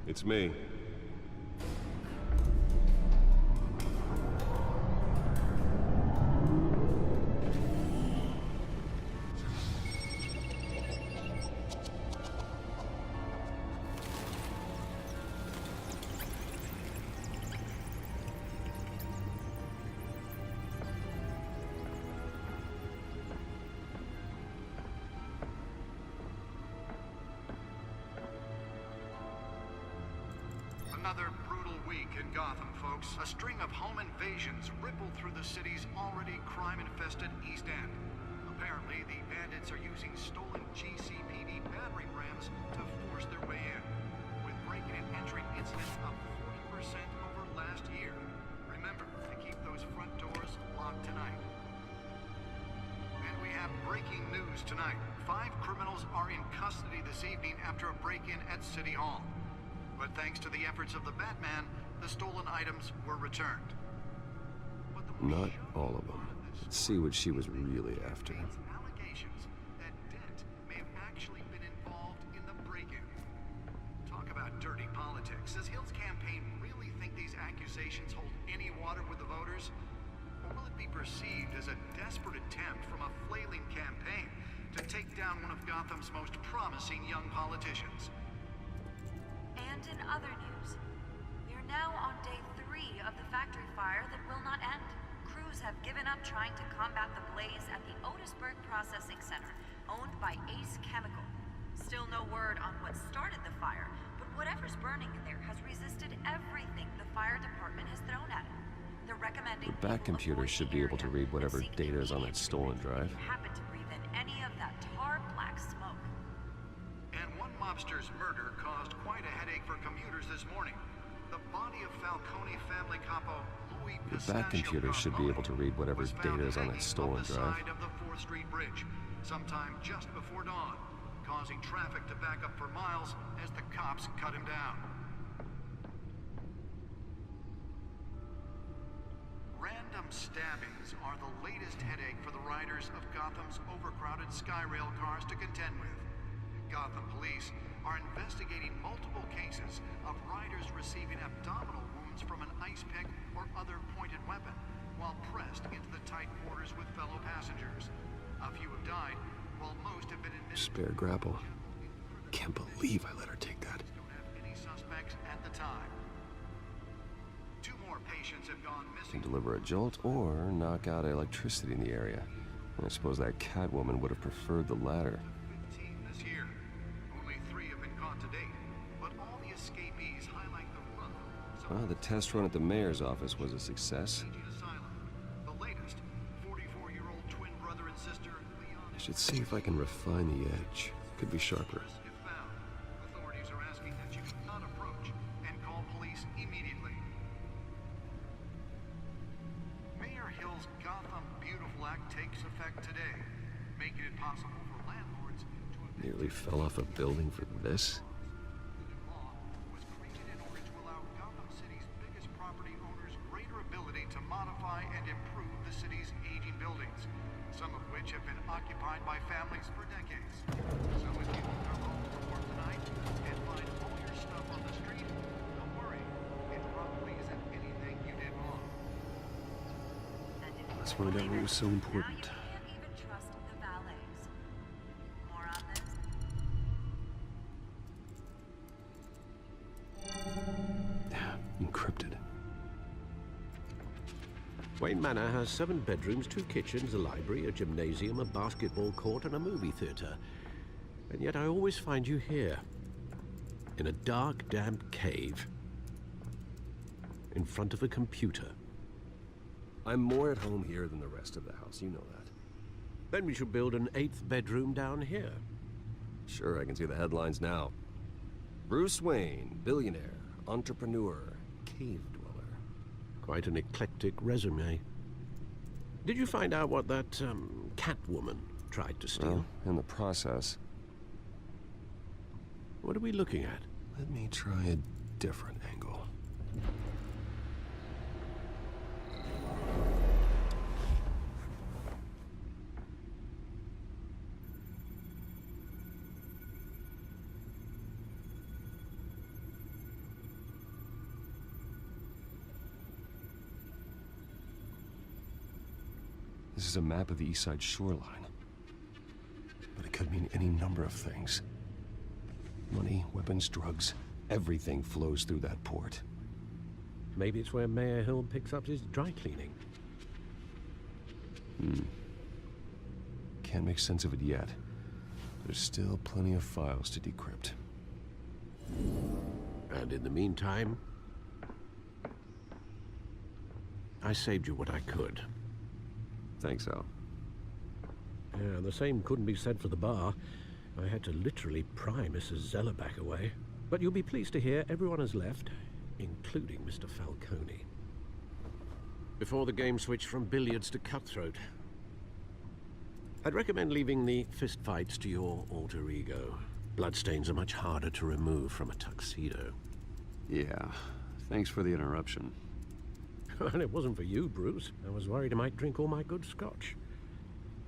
It's me. Another brutal week in Gotham, folks. A string of home invasions rippled through the city's already crime-infested East End. Apparently, the bandits are using stolen GCPD battering rams to force their way in, with break-in and entry incidents up 40% over last year. Remember to keep those front doors locked tonight. And we have breaking news tonight. 5 criminals are in custody this evening after a break-in at City Hall. But thanks to the efforts of the Batman, the stolen items were returned. Not all of them. Let's see what she was really after. Allegations that Dent may have actually been involved in the break-in. Talk about dirty politics. Does Hill's campaign really think these accusations hold any water with the voters? Or will it be perceived as a desperate attempt from a flailing campaign to take down one of Gotham's most promising young politicians? And in other news, we are now on day 3 of the factory fire that will not end. Crews have given up trying to combat the blaze at the Otisburg Processing Center, owned by Ace Chemical. Still no word on what started the fire, but whatever's burning in there has resisted everything the fire department has thrown at it. They're recommending The back computer should be able to read whatever data is on that stolen drive. Happen to breathe in any of that tar black smoke. And one mobster's murder caused quite a headache for commuters this morning. The body of Falcone family capo Louis The back computer should be able to read whatever data is on that stolen drive. Side of the 4th Street Bridge, sometime just before dawn, causing traffic to back up for miles as the cops cut him down. Random stabbings are the latest headache for the riders of Gotham's overcrowded Skyrail cars to contend with. Gotham police are investigating multiple cases of riders receiving abdominal wounds from an ice pick or other pointed weapon while pressed into the tight quarters with fellow passengers. A few have died, while most have been admitted. Spare grapple. Can't believe I let her take that. Don't have any suspects at the time. 2 more patients have gone missing. Can deliver a jolt or knock out electricity in the area. I suppose that Catwoman would have preferred the latter. 15 this year. Only 3 have been caught to date, but all the escapees highlight the rough. Well, the test run at the mayor's office was a success. Asylum. The latest, 44-year-old twin brother and sister, Leon. I should see if I can refine the edge. Could be sharper. If found, authorities are asking that you do not approach and call police immediately. Mayor Hill's Gotham Beautiful Act takes effect today, making it possible for landlords to Nearly fell off a building for this. The new law was created in order to allow Gotham City's biggest property owners greater ability to modify and improve the city's aging buildings, some of which have been occupied by families for decades. So if you come home from work tonight and find all your stuff on the street, don't worry. It probably isn't anything you did wrong. Let's find out what was so important. Now you can't even trust the valets. More on this. Encrypted. Wayne Manor has 7 bedrooms, 2 kitchens, a library, a gymnasium, a basketball court, and a movie theater. And yet I always find you here, in a dark, damp cave, in front of a computer. I'm more at home here than the rest of the house, you know that. Then we should build an 8th bedroom down here. Sure, I can see the headlines now. Bruce Wayne, billionaire, entrepreneur, cave dweller. Quite an eclectic resume. Did you find out what that, Catwoman tried to steal? Well, in the process. What are we looking at? Let me try a different angle. This is a map of the east side shoreline. But it could mean any number of things. Money, weapons, drugs, everything flows through that port. Maybe it's where Mayor Hill picks up his dry cleaning. Can't make sense of it yet. There's still plenty of files to decrypt. And in the meantime, I saved you what I could. Thanks, Al. Yeah, the same couldn't be said for the bar. I had to literally pry Mrs. Zellerback away. But you'll be pleased to hear everyone has left, including Mr. Falcone. Before the game switched from billiards to cutthroat. I'd recommend leaving the fistfights to your alter ego. Bloodstains are much harder to remove from a tuxedo. Yeah, thanks for the interruption. And it wasn't for you, Bruce. I was worried I might drink all my good scotch.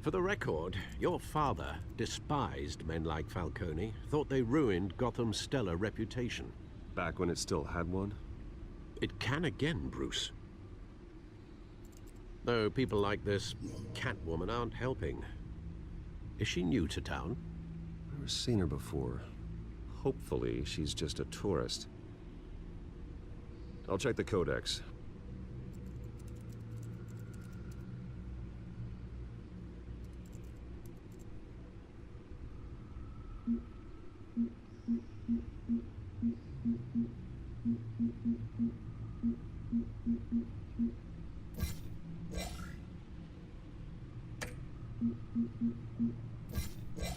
For the record, your father despised men like Falcone, thought they ruined Gotham's stellar reputation. Back when it still had one? It can again, Bruce. Though people like this Catwoman aren't helping. Is she new to town? Never seen her before. Hopefully, she's just a tourist. I'll check the codex.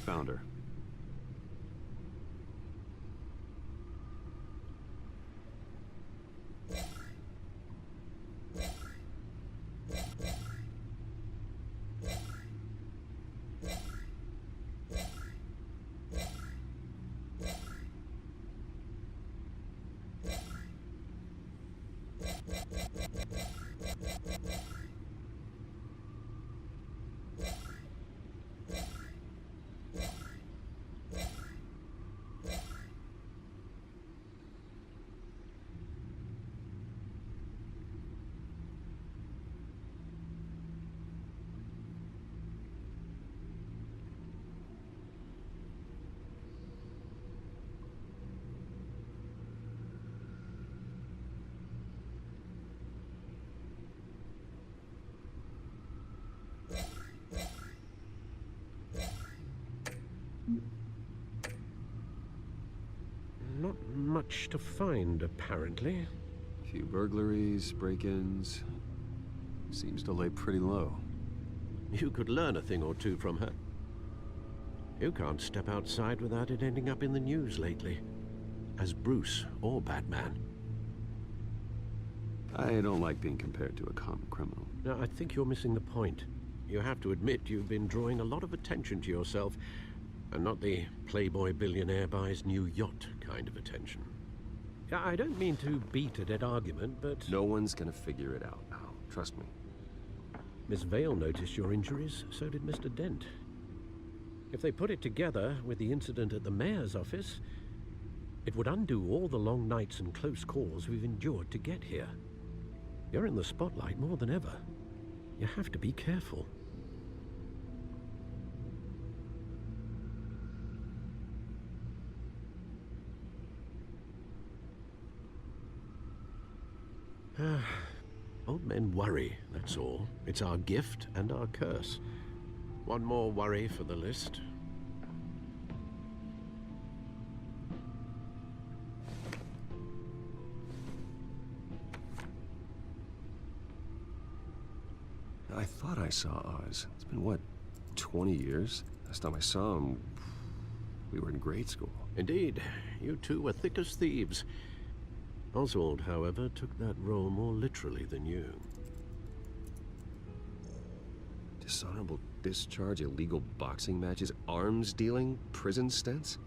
Found her. Not much to find, apparently. Few burglaries, break-ins. Seems to lay pretty low. You could learn a thing or two from her. You can't step outside without it ending up in the news lately. As Bruce or Batman. I don't like being compared to a common criminal. Now, I think you're missing the point. You have to admit you've been drawing a lot of attention to yourself, and not the playboy billionaire buys new yacht kind of attention. Yeah, I don't mean to beat a dead argument, but... No one's gonna figure it out, Al. Trust me. Miss Vale noticed your injuries, so did Mr. Dent. If they put it together with the incident at the mayor's office, it would undo all the long nights and close calls we've endured to get here. You're in the spotlight more than ever. You have to be careful. Old men worry, that's all. It's our gift and our curse. One more worry for the list. I thought I saw Oz. It's been, what, 20 years? Last time I saw him, we were in grade school. Indeed, you two were thick as thieves. Oswald, however, took that role more literally than you. Dishonorable discharge, illegal boxing matches, arms dealing, prison stints?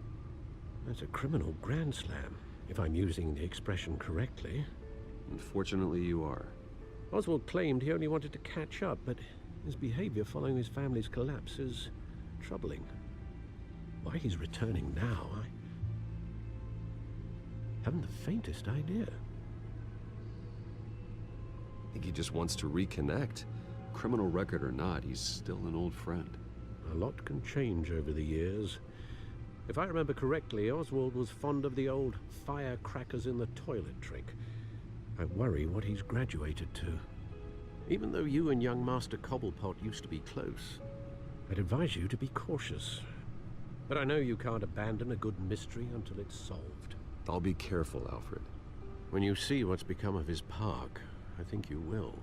That's a criminal grand slam, if I'm using the expression correctly. Unfortunately, you are. Oswald claimed he only wanted to catch up, but his behavior following his family's collapse is troubling. Why he's returning now, I haven't the faintest idea. I think he just wants to reconnect. Criminal record or not, he's still an old friend. A lot can change over the years. If I remember correctly, Oswald was fond of the old firecrackers in the toilet trick. I worry what he's graduated to. Even though you and young Master Cobblepot used to be close, I'd advise you to be cautious. But I know you can't abandon a good mystery until it's solved. I'll be careful, Alfred. When you see what's become of his park, I think you will.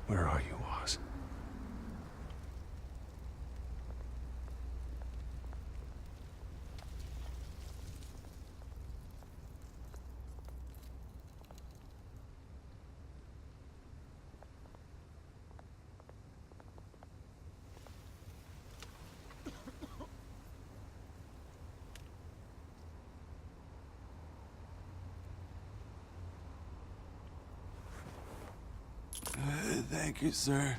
Where are you, Oz? Thank you, sir.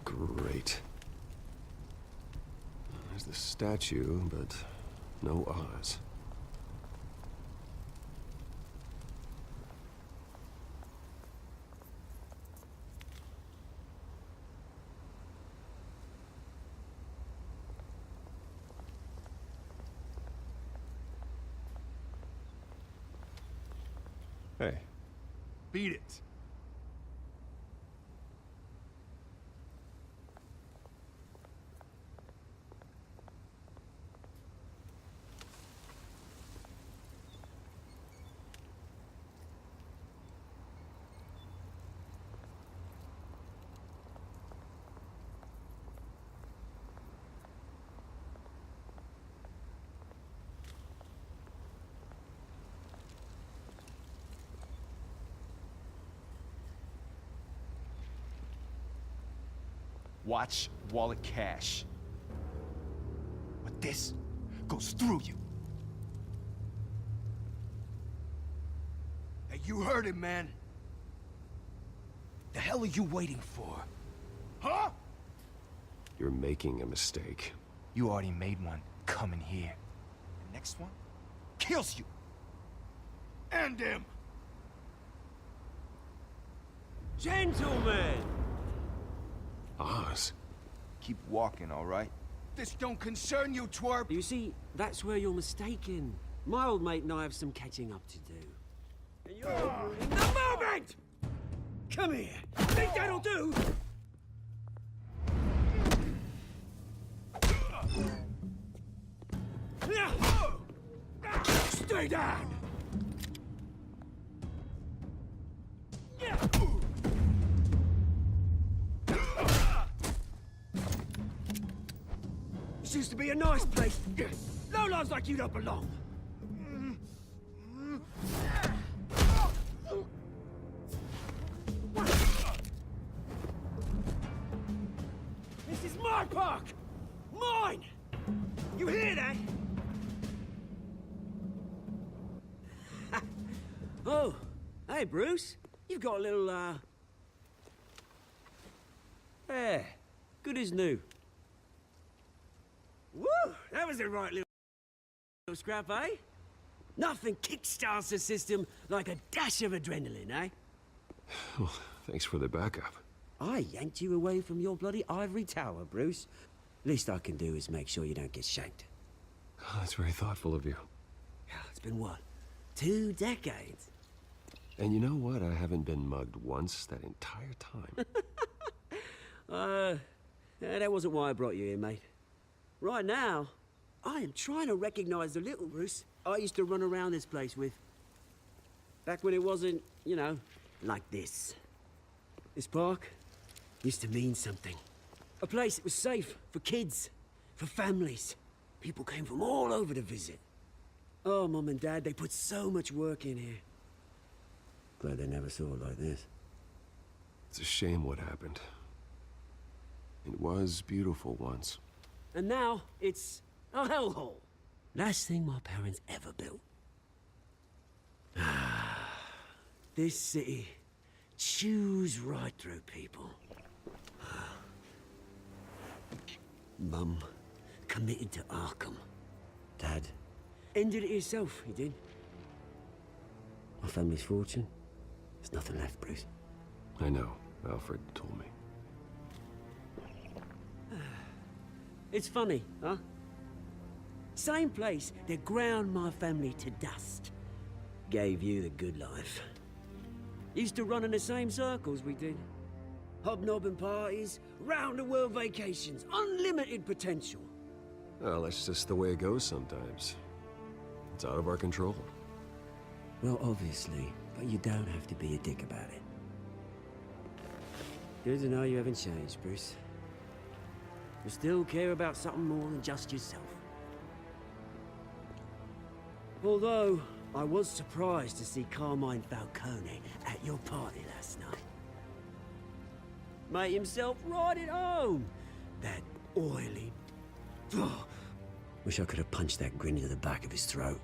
Great. There's the statue, but no Oz. Hey. Beat it. Watch wallet cash. But this goes through you. Hey, you heard it, man. The hell are you waiting for? Huh? You're making a mistake. You already made one coming here. The next one kills you. And him. Gentlemen! Oz? Keep walking, all right? This don't concern you, twerp. You see, that's where you're mistaken. My old mate and I have some catching up to do. And you're ruining the moment! Come here. Think that'll do? Stay down! This used to be a nice place. Lowlifes like you don't belong. This is my park! Mine! You hear that? Oh, hey, Bruce. You've got a little, There. Good as new. Woo! That was a right little scrap, eh? Nothing kickstarts the system like a dash of adrenaline, eh? Well, thanks for the backup. I yanked you away from your bloody ivory tower, Bruce. Least I can do is make sure you don't get shanked. Oh, that's very thoughtful of you. It's been what? 2 decades? And you know what? I haven't been mugged once that entire time. Yeah, that wasn't why I brought you here, mate. Right now, I am trying to recognize the little Bruce I used to run around this place with. Back when it wasn't, you know, like this. This park used to mean something. A place that was safe for kids, for families. People came from all over to visit. Oh, Mum and Dad, they put so much work in here. Glad they never saw it like this. It's a shame what happened. It was beautiful once. And now, it's a hellhole. Last thing my parents ever built. This city chews right through people. Mum committed to Arkham. Dad ended it himself, he did. My family's fortune, there's nothing left, Bruce. I know. Alfred told me. It's funny, huh? Same place that ground my family to dust. Gave you the good life. Used to run in the same circles we did. Hobnobbing parties, round-the-world vacations, unlimited potential. Well, that's just the way it goes sometimes. It's out of our control. Well, obviously, but you don't have to be a dick about it. Good to know you haven't changed, Bruce. You still care about something more than just yourself. Although, I was surprised to see Carmine Falcone at your party last night. Made himself right at home. That oily... Oh, wish I could have punched that grin into the back of his throat.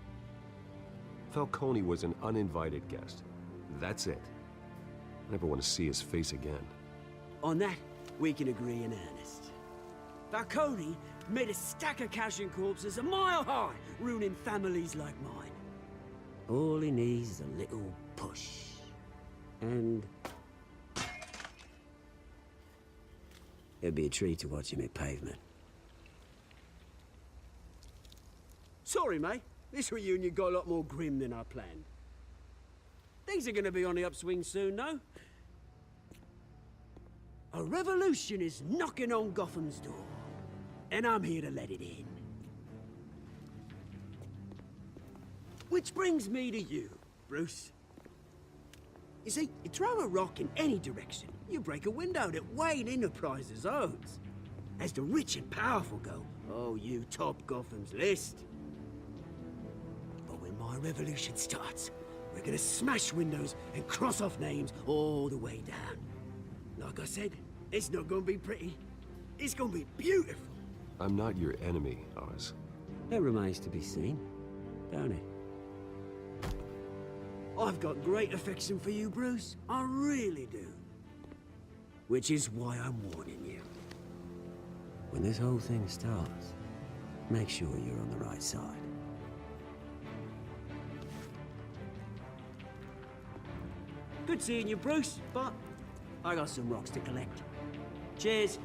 Falcone was an uninvited guest. That's it. I never want to see his face again. On that, we can agree in earnest. Falcone made a stack of cash and corpses a mile high, ruining families like mine. All he needs is a little push. And... it'd be a treat to watch him hit pavement. Sorry, mate. This reunion got a lot more grim than I planned. Things are gonna be on the upswing soon, though. A revolution is knocking on Gotham's door. And I'm here to let it in. Which brings me to you, Bruce. You see, you throw a rock in any direction, you break a window that Wayne Enterprises owns. As the rich and powerful go, oh, you top Gotham's list. But when my revolution starts, we're gonna smash windows and cross off names all the way down. Like I said, it's not gonna be pretty. It's gonna be beautiful. I'm not your enemy, Oz. That remains to be seen, don't it? I've got great affection for you, Bruce. I really do. Which is why I'm warning you. When this whole thing starts, make sure you're on the right side. Good seeing you, Bruce, but I got some rocks to collect. Cheers.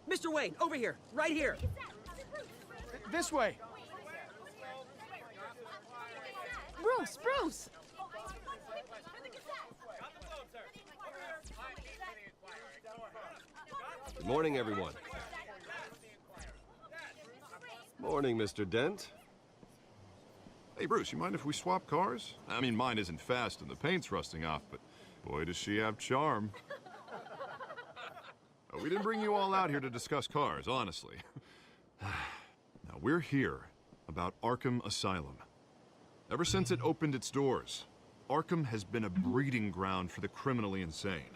Mr. Wayne, over here, right here. This way. Bruce, Bruce! Good morning, everyone. Morning, Mr. Dent. Hey, Bruce, you mind if we swap cars? I mean, mine isn't fast and the paint's rusting off, but boy, does she have charm. We didn't bring you all out here to discuss cars, honestly. Now, we're here about Arkham Asylum. Ever since it opened its doors, Arkham has been a breeding ground for the criminally insane.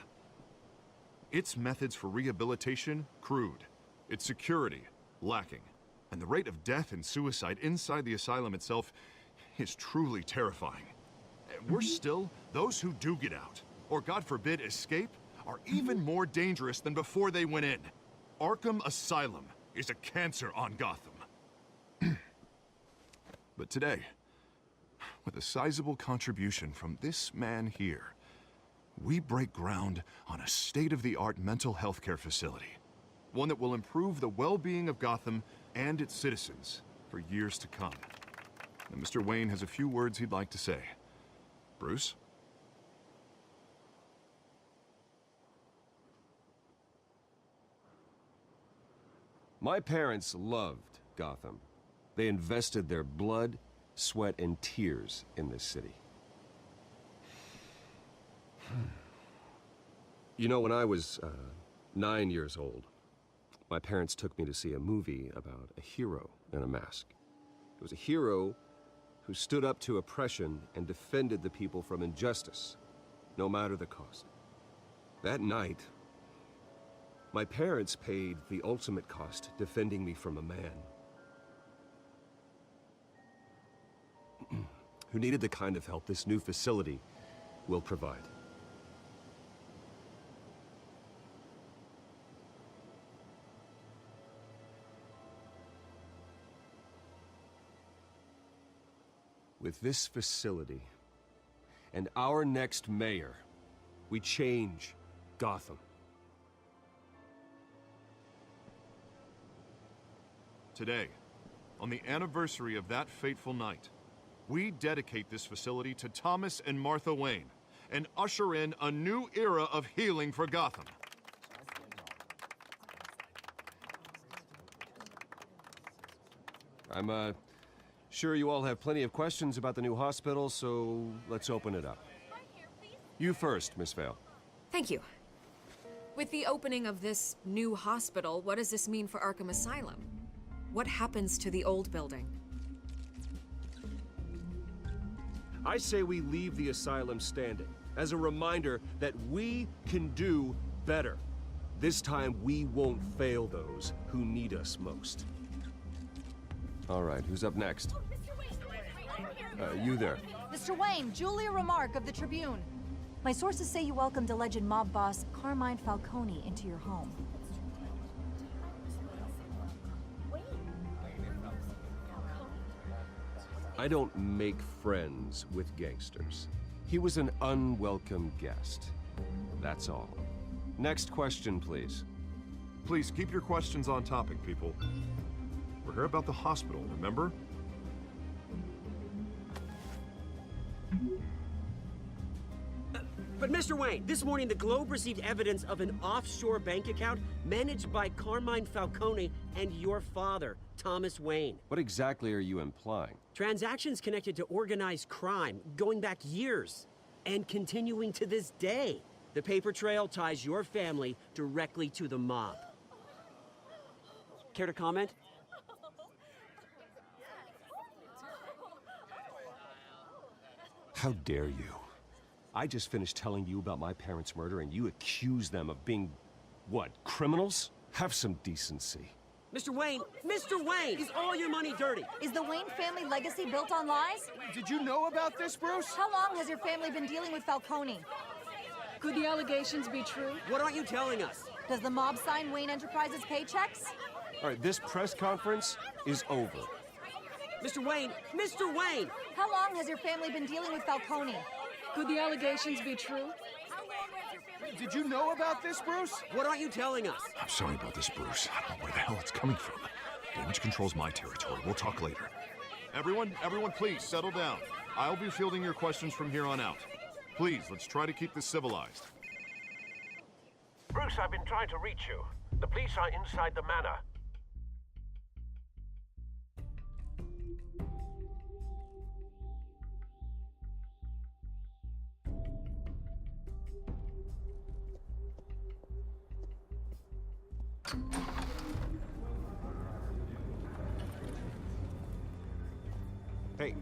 Its methods for rehabilitation, crude. Its security, lacking. And the rate of death and suicide inside the asylum itself is truly terrifying. And worse still, those who do get out, or God forbid escape, are even more dangerous than before they went in. Arkham Asylum is a cancer on Gotham. But today, with a sizable contribution from this man here, we break ground on a state-of-the-art mental health care facility. One that will improve the well-being of Gotham and its citizens for years to come. And Mr. Wayne has a few words he'd like to say. Bruce? My parents loved Gotham. They invested their blood, sweat, and tears in this city. You know, when I was 9 years old, my parents took me to see a movie about a hero in a mask. It was a hero who stood up to oppression and defended the people from injustice, no matter the cost. That night, my parents paid the ultimate cost defending me from a man who needed the kind of help this new facility will provide. With this facility and our next mayor, we change Gotham. Today, on the anniversary of that fateful night, we dedicate this facility to Thomas and Martha Wayne and usher in a new era of healing for Gotham. I'm sure you all have plenty of questions about the new hospital, so let's open it up. You first, Miss Vale. Thank you. With the opening of this new hospital, what does this mean for Arkham Asylum? What happens to the old building? I say we leave the asylum standing as a reminder that we can do better. This time, we won't fail those who need us most. All right, who's up next? You there. Mr. Wayne, Julia Remark of the Tribune. My sources say you welcomed alleged mob boss Carmine Falcone into your home. I don't make friends with gangsters. He was an unwelcome guest. That's all. Next question, please. Please keep your questions on topic, people. We're here about the hospital, remember? But Mr. Wayne, this morning the Globe received evidence of an offshore bank account managed by Carmine Falcone and your father, Thomas Wayne. What exactly are you implying? Transactions connected to organized crime, going back years, and continuing to this day. The paper trail ties your family directly to the mob. Care to comment? How dare you? I just finished telling you about my parents' murder and you accuse them of being, what, criminals? Have some decency. Mr. Wayne, is all your money dirty? Is the Wayne family legacy built on lies? Did you know about this, Bruce? How long has your family been dealing with Falcone? Could the allegations be true? What aren't you telling us? Does the mob sign Wayne Enterprises paychecks? All right, this press conference is over. Mr. Wayne! How long has your family been dealing with Falcone? Could the allegations be true? Did you know about this, Bruce? What aren't you telling us? I'm sorry about this, Bruce. I don't know where the hell it's coming from. Damage control's my territory. We'll talk later. Everyone, please settle down. I'll be fielding your questions from here on out. Please, let's try to keep this civilized. Bruce, I've been trying to reach you. The police are inside the manor.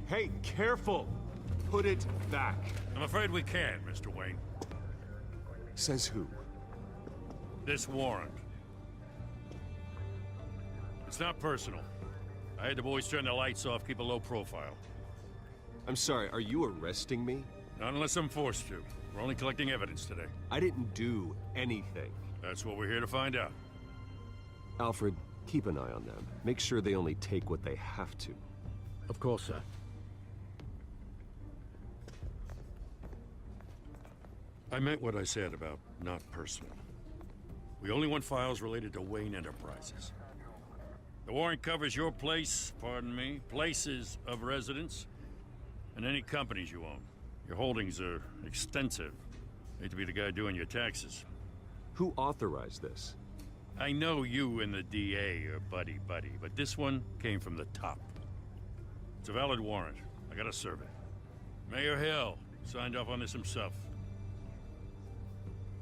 Hey, careful! Put it back. I'm afraid we can't, Mr. Wayne. Says who? This warrant. It's not personal. I had the boys turn the lights off, keep a low profile. I'm sorry, are you arresting me? Not unless I'm forced to. We're only collecting evidence today. I didn't do anything. That's what we're here to find out. Alfred, keep an eye on them. Make sure they only take what they have to. Of course, sir. I meant what I said about not personal. We only want files related to Wayne Enterprises. The warrant covers your place, pardon me, places of residence, and any companies you own. Your holdings are extensive. Hate to be the guy doing your taxes. Who authorized this? I know you and the DA are buddy-buddy, but this one came from the top. It's a valid warrant. I gotta serve it. Mayor Hill signed off on this himself.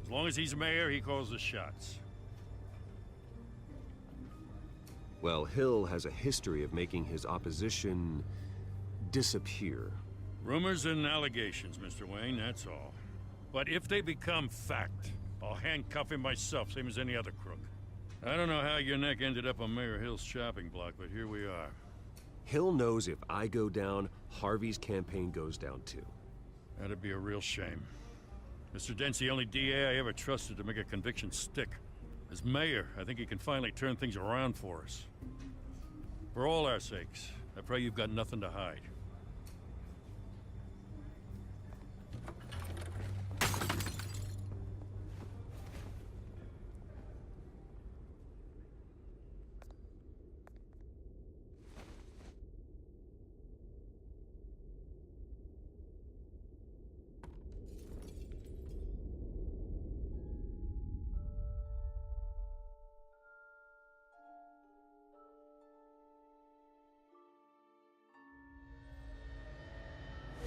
As long as he's mayor, he calls the shots. Well, Hill has a history of making his opposition disappear. Rumors and allegations, Mr. Wayne, that's all. But if they become fact, I'll handcuff him myself, same as any other crook. I don't know how your neck ended up on Mayor Hill's chopping block, but here we are. Hill knows if I go down, Harvey's campaign goes down too. That'd be a real shame. Mr. Dent's the only DA I ever trusted to make a conviction stick. As mayor, I think he can finally turn things around for us. For all our sakes, I pray you've got nothing to hide.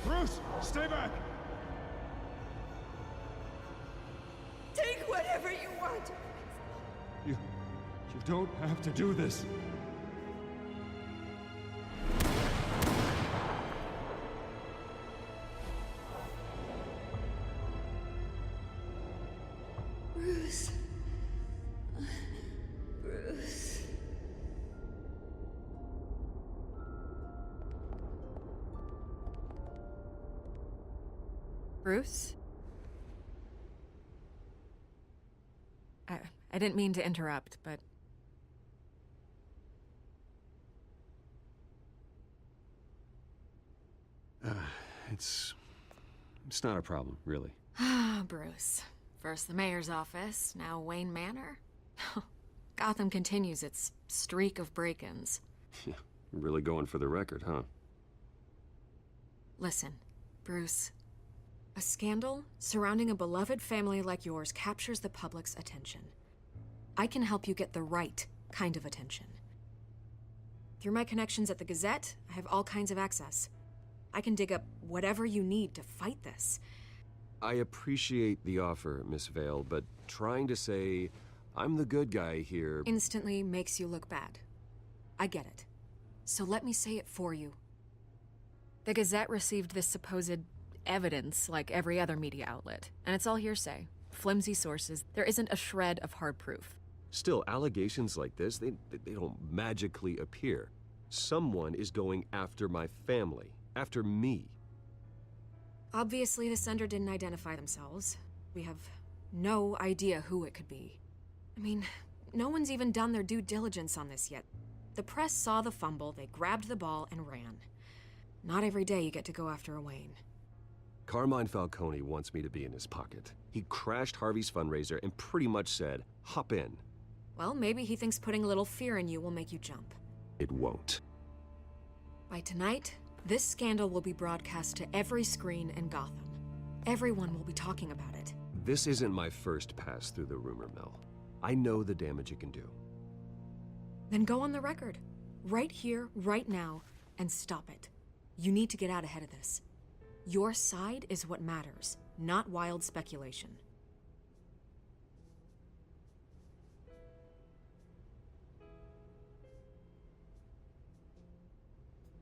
Bruce, stay back! Take whatever you want. You don't have to do this. Bruce. Bruce. Bruce? I didn't mean to interrupt, but... It's not a problem, really. Ah, Bruce. First the mayor's office, now Wayne Manor. Gotham continues its streak of break-ins. Yeah, really going for the record, huh? Listen, Bruce. A scandal surrounding a beloved family like yours captures the public's attention. I can help you get the right kind of attention. Through my connections at the Gazette, I have all kinds of access. I can dig up whatever you need to fight this. I appreciate the offer, Miss Vale, but trying to say I'm the good guy here... instantly makes you look bad. I get it. So let me say it for you. The Gazette received this supposed evidence like every other media outlet, and it's all hearsay. Flimsy sources. There isn't a shred of hard proof. Still, allegations like this, they don't magically appear. Someone is going after my family, after me. Obviously, the sender didn't identify themselves. We have no idea who it could be. I mean, no one's even done their due diligence on this yet. The press saw the fumble, they grabbed the ball and ran. Not every day you get to go after a Wayne. Carmine Falcone wants me to be in his pocket. He crashed Harvey's fundraiser and pretty much said, hop in. Well, maybe he thinks putting a little fear in you will make you jump. It won't. By tonight, this scandal will be broadcast to every screen in Gotham. Everyone will be talking about it. This isn't my first pass through the rumor mill. I know the damage it can do. Then go on the record. Right here, right now, and stop it. You need to get out ahead of this. Your side is what matters, not wild speculation.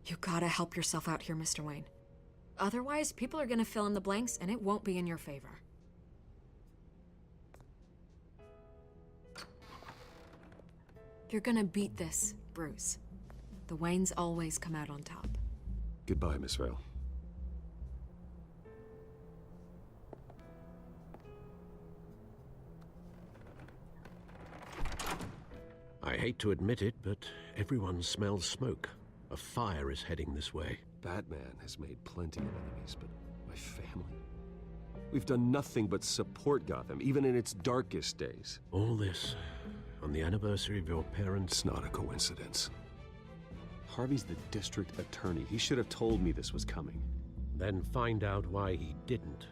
You gotta help yourself out here, Mr. Wayne. Otherwise, people are gonna fill in the blanks and it won't be in your favor. You're gonna beat this, Bruce. The Waynes always come out on top. Goodbye, Miss Vale. I hate to admit it, but everyone smells smoke. A fire is heading this way. Batman has made plenty of enemies, but my family? We've done nothing but support Gotham, even in its darkest days. All this on the anniversary of your parents'... It's not a coincidence. Harvey's the district attorney. He should have told me this was coming. Then find out why he didn't.